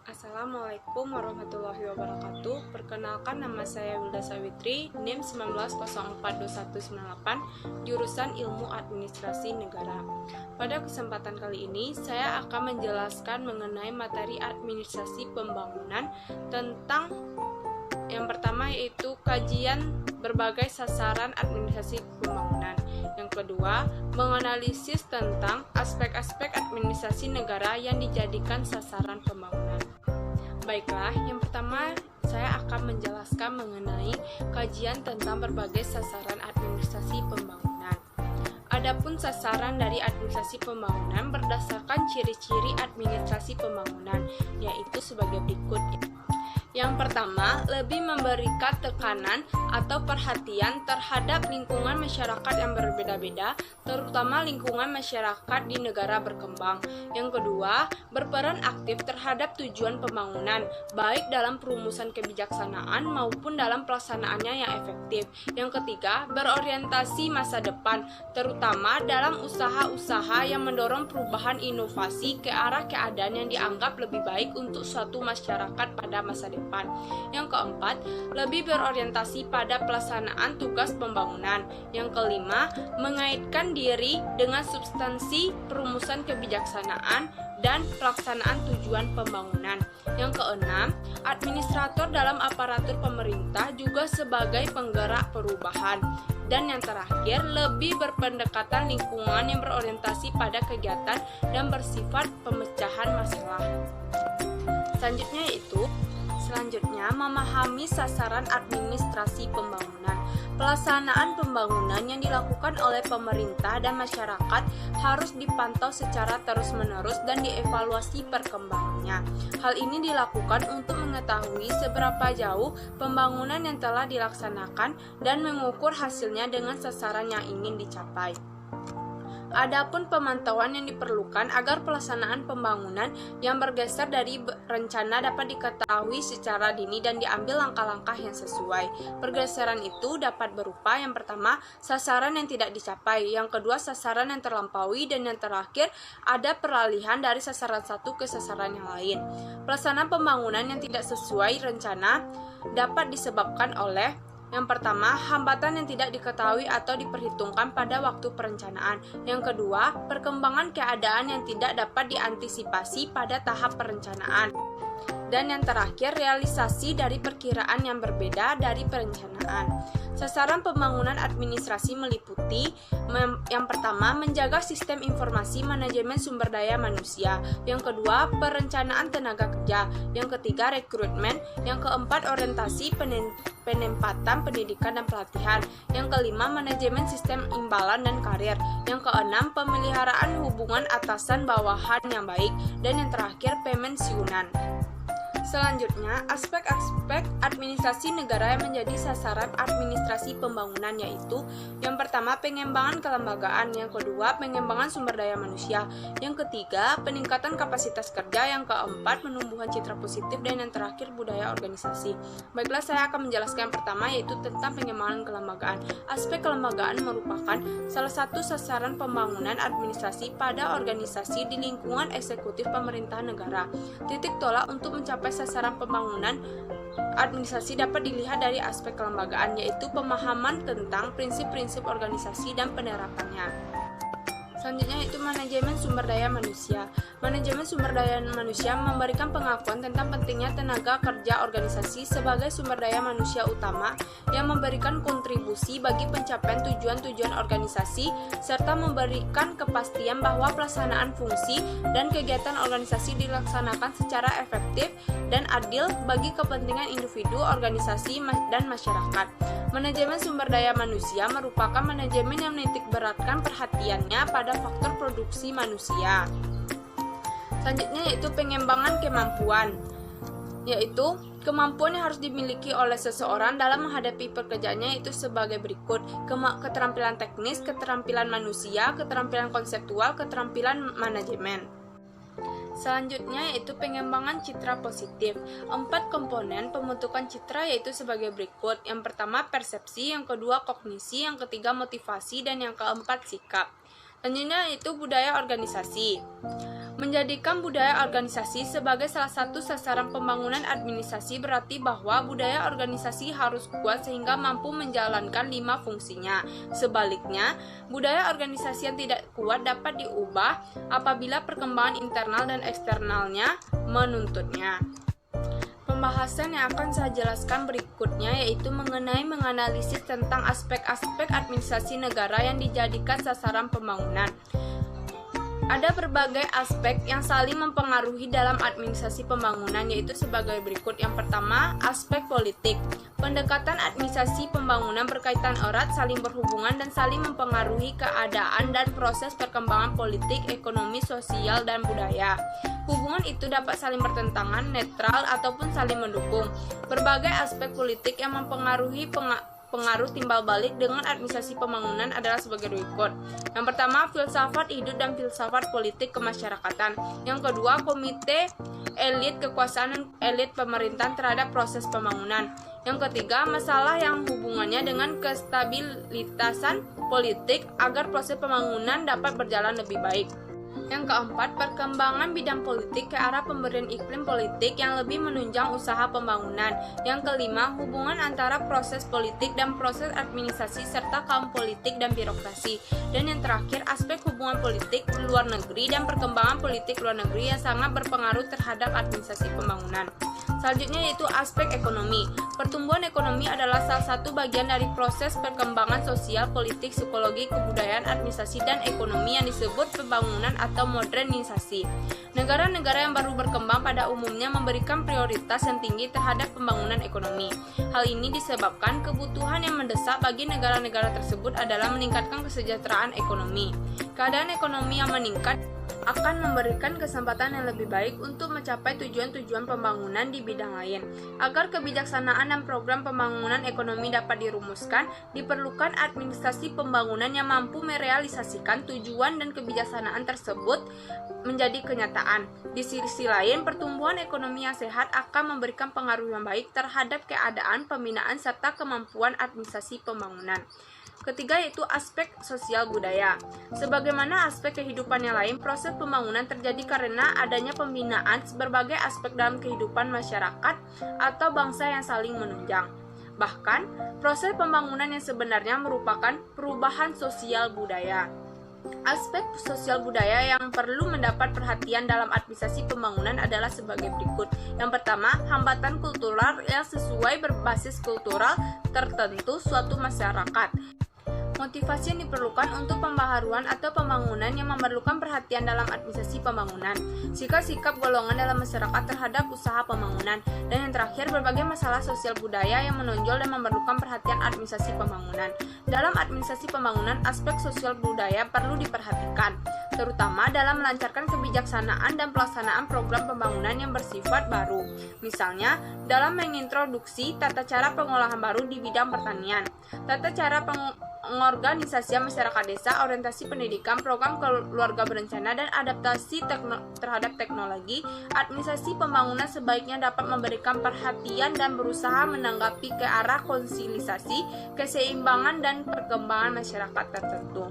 Assalamualaikum warahmatullahi wabarakatuh. Perkenalkan, nama saya Wilda Sawitri, NIM 19042198, jurusan Ilmu Administrasi Negara. Pada kesempatan kali ini, saya akan menjelaskan mengenai materi administrasi pembangunan tentang yang pertama yaitu kajian berbagai sasaran administrasi pembangunan. Yang kedua, menganalisis tentang aspek-aspek administrasi negara yang dijadikan sasaran pembangunan. Baiklah, yang pertama saya akan menjelaskan mengenai kajian tentang berbagai sasaran administrasi pembangunan. Adapun sasaran dari administrasi pembangunan berdasarkan ciri-ciri administrasi pembangunan, yaitu sebagai berikut. Yang pertama, lebih memberikan tekanan atau perhatian terhadap lingkungan masyarakat yang berbeda-beda, terutama lingkungan masyarakat di negara berkembang. Yang kedua, berperan aktif terhadap tujuan pembangunan, baik dalam perumusan kebijaksanaan maupun dalam pelaksanaannya yang efektif. Yang ketiga, berorientasi masa depan, terutama dalam usaha-usaha yang mendorong perubahan inovasi ke arah keadaan yang dianggap lebih baik untuk suatu masyarakat pada masa depan. Yang keempat, lebih berorientasi pada pelaksanaan tugas pembangunan. Yang kelima, mengaitkan diri dengan substansi perumusan kebijaksanaan dan pelaksanaan tujuan pembangunan. Yang keenam, administrator dalam aparatur pemerintah juga sebagai penggerak perubahan. Dan yang terakhir, lebih berpendekatan lingkungan yang berorientasi pada kegiatan dan bersifat pemecahan masalah. Selanjutnya, memahami sasaran administrasi pembangunan. Pelaksanaan pembangunan yang dilakukan oleh pemerintah dan masyarakat harus dipantau secara terus-menerus dan dievaluasi perkembangannya. Hal ini dilakukan untuk mengetahui seberapa jauh pembangunan yang telah dilaksanakan dan mengukur hasilnya dengan sasaran yang ingin dicapai. Adapun pemantauan yang diperlukan agar pelaksanaan pembangunan yang bergeser dari rencana dapat diketahui secara dini dan diambil langkah-langkah yang sesuai. Pergeseran itu dapat berupa yang pertama, sasaran yang tidak dicapai, yang kedua, sasaran yang terlampaui, dan yang terakhir, ada peralihan dari sasaran satu ke sasaran yang lain. Pelaksanaan pembangunan yang tidak sesuai rencana dapat disebabkan oleh yang pertama, hambatan yang tidak diketahui atau diperhitungkan pada waktu perencanaan. Yang kedua, perkembangan keadaan yang tidak dapat diantisipasi pada tahap perencanaan. Dan yang terakhir, realisasi dari perkiraan yang berbeda dari perencanaan. Sasaran pembangunan administrasi meliputi yang pertama, menjaga sistem informasi manajemen sumber daya manusia. Yang kedua, perencanaan tenaga kerja. Yang ketiga, rekrutmen. Yang keempat, orientasi penempatan pendidikan dan pelatihan. Yang kelima, manajemen sistem imbalan dan karir. Yang keenam, pemeliharaan hubungan atasan bawahan yang baik. Dan yang terakhir, pemensiunan. Selanjutnya, aspek-aspek administrasi negara yang menjadi sasaran administrasi pembangunan yaitu yang pertama, pengembangan kelembagaan, yang kedua, pengembangan sumber daya manusia, yang ketiga, peningkatan kapasitas kerja, yang keempat, penumbuhan citra positif, dan yang terakhir, budaya organisasi. Baiklah, saya akan menjelaskan yang pertama yaitu tentang pengembangan kelembagaan. Aspek kelembagaan merupakan salah satu sasaran pembangunan administrasi pada organisasi di lingkungan eksekutif pemerintahan negara. Titik tolak untuk mencapai sasaran pembangunan administrasi dapat dilihat dari aspek kelembagaan, yaitu pemahaman tentang prinsip-prinsip organisasi dan penerapannya. Selanjutnya yaitu manajemen sumber daya manusia. Manajemen sumber daya manusia memberikan pengakuan tentang pentingnya tenaga kerja organisasi sebagai sumber daya manusia utama yang memberikan kontribusi bagi pencapaian tujuan-tujuan organisasi serta memberikan kepastian bahwa pelaksanaan fungsi dan kegiatan organisasi dilaksanakan secara efektif dan adil bagi kepentingan individu, organisasi, dan masyarakat. Manajemen sumber daya manusia merupakan manajemen yang menitikberatkan perhatiannya pada faktor produksi manusia. Selanjutnya yaitu pengembangan kemampuan, yaitu kemampuan yang harus dimiliki oleh seseorang dalam menghadapi pekerjaannya itu sebagai berikut: keterampilan teknis, keterampilan manusia, keterampilan konseptual, keterampilan manajemen. Selanjutnya yaitu pengembangan citra positif. 4 komponen pembentukan citra yaitu sebagai berikut. Yang pertama persepsi, yang kedua kognisi, yang ketiga motivasi, dan yang keempat sikap. Selanjutnya itu budaya organisasi. Menjadikan budaya organisasi sebagai salah satu sasaran pembangunan administrasi berarti bahwa budaya organisasi harus kuat sehingga mampu menjalankan 5 fungsinya. Sebaliknya, budaya organisasi yang tidak kuat dapat diubah apabila perkembangan internal dan eksternalnya menuntutnya. Pembahasan yang akan saya jelaskan berikutnya yaitu mengenai menganalisis tentang aspek-aspek administrasi negara yang dijadikan sasaran pembangunan. Ada berbagai aspek yang saling mempengaruhi dalam administrasi pembangunan yaitu sebagai berikut. Yang pertama, aspek politik. Pendekatan administrasi pembangunan berkaitan erat, saling berhubungan dan saling mempengaruhi keadaan dan proses perkembangan politik, ekonomi, sosial, dan budaya. Hubungan itu dapat saling bertentangan, netral, ataupun saling mendukung. Berbagai aspek politik yang mempengaruhi pengaruh timbal balik dengan administrasi pembangunan adalah sebagai berikut. Yang pertama, filsafat hidup dan filsafat politik kemasyarakatan. Yang kedua, komite elit kekuasaan dan elit pemerintahan terhadap proses pembangunan. Yang ketiga, masalah yang hubungannya dengan kestabilitasan politik agar proses pembangunan dapat berjalan lebih baik. Yang keempat, perkembangan bidang politik ke arah pemberian iklim politik yang lebih menunjang usaha pembangunan. Yang kelima, hubungan antara proses politik dan proses administrasi serta kaum politik dan birokrasi. Dan yang terakhir, aspek hubungan politik luar negeri dan perkembangan politik luar negeri yang sangat berpengaruh terhadap administrasi pembangunan. Selanjutnya yaitu aspek ekonomi. Pertumbuhan ekonomi adalah salah satu bagian dari proses perkembangan sosial, politik, psikologi, kebudayaan, administrasi, dan ekonomi yang disebut pembangunan atau modernisasi. Negara-negara yang baru berkembang pada umumnya memberikan prioritas yang tinggi terhadap pembangunan ekonomi. Hal ini disebabkan kebutuhan yang mendesak bagi negara-negara tersebut adalah meningkatkan kesejahteraan ekonomi. Keadaan ekonomi yang meningkat akan memberikan kesempatan yang lebih baik untuk mencapai tujuan-tujuan pembangunan di bidang lain. Agar kebijaksanaan dan program pembangunan ekonomi dapat dirumuskan, diperlukan administrasi pembangunan yang mampu merealisasikan tujuan dan kebijaksanaan tersebut menjadi kenyataan. Di sisi lain, pertumbuhan ekonomi yang sehat akan memberikan pengaruh yang baik terhadap keadaan, pembinaan, serta kemampuan administrasi pembangunan. Ketiga yaitu aspek sosial budaya. Sebagaimana aspek kehidupan yang lain, proses pembangunan terjadi karena adanya pembinaan berbagai aspek dalam kehidupan masyarakat atau bangsa yang saling menunjang. Bahkan, proses pembangunan yang sebenarnya merupakan perubahan sosial budaya. Aspek sosial budaya yang perlu mendapat perhatian dalam administrasi pembangunan adalah sebagai berikut. Yang pertama, hambatan kultural yang sesuai berbasis kultural tertentu suatu masyarakat. Motivasi yang diperlukan untuk pembaharuan atau pembangunan yang memerlukan perhatian dalam administrasi pembangunan. Sikap-sikap golongan dalam masyarakat terhadap usaha pembangunan. Dan yang terakhir, berbagai masalah sosial budaya yang menonjol dan memerlukan perhatian administrasi pembangunan. Dalam administrasi pembangunan, aspek sosial budaya perlu diperhatikan, terutama dalam melancarkan kebijaksanaan dan pelaksanaan program pembangunan yang bersifat baru. Misalnya, dalam mengintroduksi tata cara pengolahan baru di bidang pertanian, tata cara pengorganisasian masyarakat desa, orientasi pendidikan, program keluarga berencana, dan adaptasi terhadap teknologi. Administrasi pembangunan sebaiknya dapat memberikan perhatian dan berusaha menanggapi ke arah konsilisasi, keseimbangan, dan perkembangan masyarakat tertentu.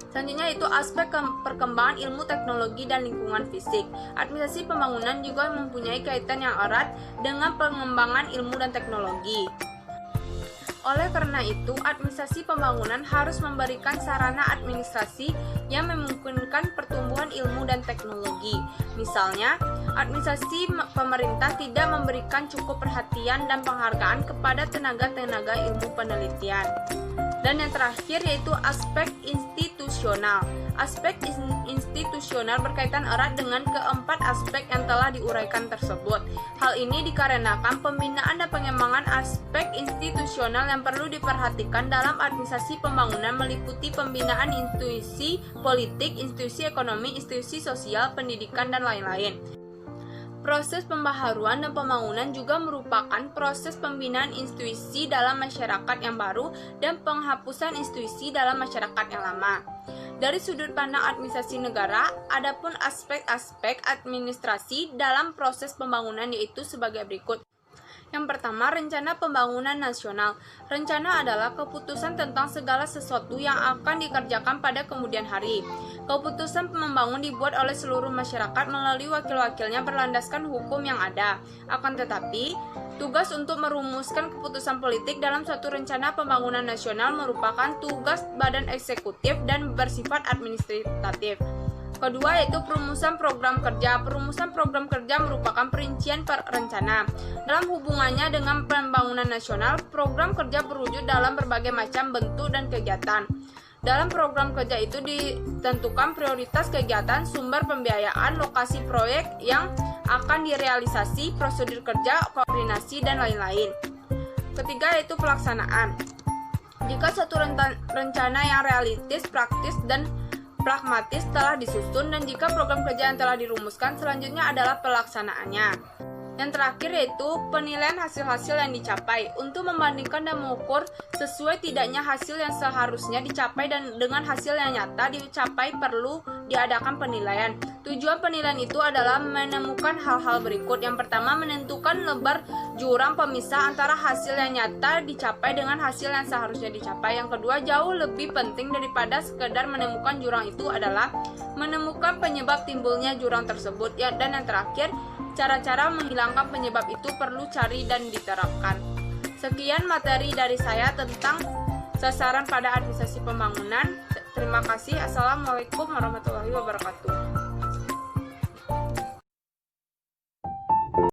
Selanjutnya itu aspek perkembangan ilmu teknologi dan lingkungan fisik. Administrasi pembangunan juga mempunyai kaitan yang erat dengan pengembangan ilmu dan teknologi. Oleh karena itu, administrasi pembangunan harus memberikan sarana administrasi yang memungkinkan pertumbuhan ilmu dan teknologi. Misalnya, administrasi pemerintah tidak memberikan cukup perhatian dan penghargaan kepada tenaga-tenaga ilmu penelitian. Dan yang terakhir yaitu aspek institusional. Aspek institusional berkaitan erat dengan keempat aspek yang telah diuraikan tersebut. Hal ini dikarenakan pembinaan dan pengembangan aspek institusional yang perlu diperhatikan dalam administrasi pembangunan meliputi pembinaan institusi politik, institusi ekonomi, institusi sosial, pendidikan, dan lain-lain. Proses pembaharuan dan pembangunan juga merupakan proses pembinaan institusi dalam masyarakat yang baru dan penghapusan institusi dalam masyarakat yang lama. Dari sudut pandang administrasi negara, adapun aspek-aspek administrasi dalam proses pembangunan yaitu sebagai berikut. Yang pertama, rencana pembangunan nasional. Rencana adalah keputusan tentang segala sesuatu yang akan dikerjakan pada kemudian hari. Keputusan membangun dibuat oleh seluruh masyarakat melalui wakil-wakilnya berlandaskan hukum yang ada. Akan tetapi, tugas untuk merumuskan keputusan politik dalam suatu rencana pembangunan nasional merupakan tugas badan eksekutif dan bersifat administratif. Kedua yaitu perumusan program kerja. Perumusan program kerja merupakan perincian rencana. Dalam hubungannya dengan pembangunan nasional, program kerja berwujud dalam berbagai macam bentuk dan kegiatan. Dalam program kerja itu ditentukan prioritas kegiatan, sumber pembiayaan, lokasi proyek yang akan direalisasi, prosedur kerja, koordinasi, dan lain-lain. Ketiga yaitu pelaksanaan. Jika suatu rencana yang realistis, praktis, dan pragmatis telah disusun, dan jika program kerja yang telah dirumuskan, selanjutnya adalah pelaksanaannya. Yang terakhir yaitu penilaian hasil-hasil yang dicapai. Untuk membandingkan dan mengukur sesuai tidaknya hasil yang seharusnya dicapai dan dengan hasil yang nyata dicapai perlu diadakan penilaian. Tujuan penilaian itu adalah menemukan hal-hal berikut. Yang pertama, menentukan lebar jurang pemisah antara hasil yang nyata dicapai dengan hasil yang seharusnya dicapai. Yang kedua, jauh lebih penting daripada sekedar menemukan jurang itu adalah menemukan penyebab timbulnya jurang tersebut. Dan yang terakhir, cara-cara menghilangkan penyebab itu perlu cari dan diterapkan. Sekian materi dari saya tentang sasaran pada administrasi pembangunan. Terima kasih. Assalamualaikum warahmatullahi wabarakatuh.